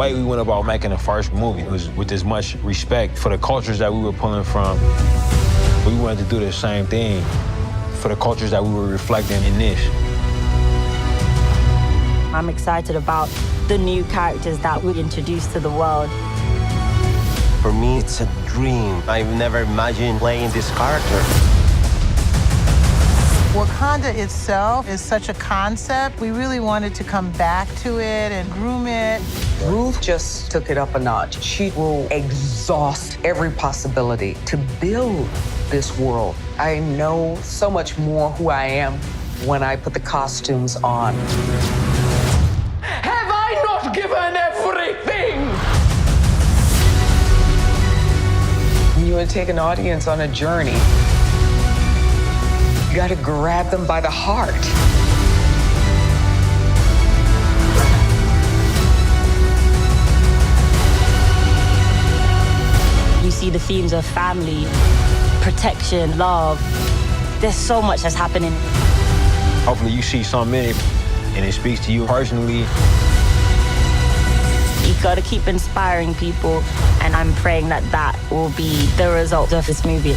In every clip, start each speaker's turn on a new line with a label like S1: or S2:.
S1: way we went about making the first movie was with as much respect for the cultures that we were pulling from. We wanted to do the same thing for the cultures that we were reflecting in this.
S2: I'm excited about the new characters that we introduced to the world.
S3: For me, it's a dream. I've never imagined playing this character.
S4: Wakanda itself is such a concept. We really wanted to come back to it and groom it.
S5: Ruth just took it up a notch. She will exhaust every possibility to build this world. I know so much more who I am when I put the costumes on.
S6: Have I not given everything?
S5: You want to take an audience on a journey. You got to grab them by the heart.
S2: You see the themes of family, protection, love. There's so much that's happening.
S1: Hopefully you see something in it and it speaks to you personally.
S2: You gotta keep inspiring people, and I'm praying that that will be the result of this movie.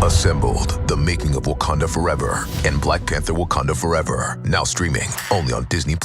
S7: Assembled, the making of Wakanda Forever and Black Panther Wakanda Forever, now streaming only on Disney+.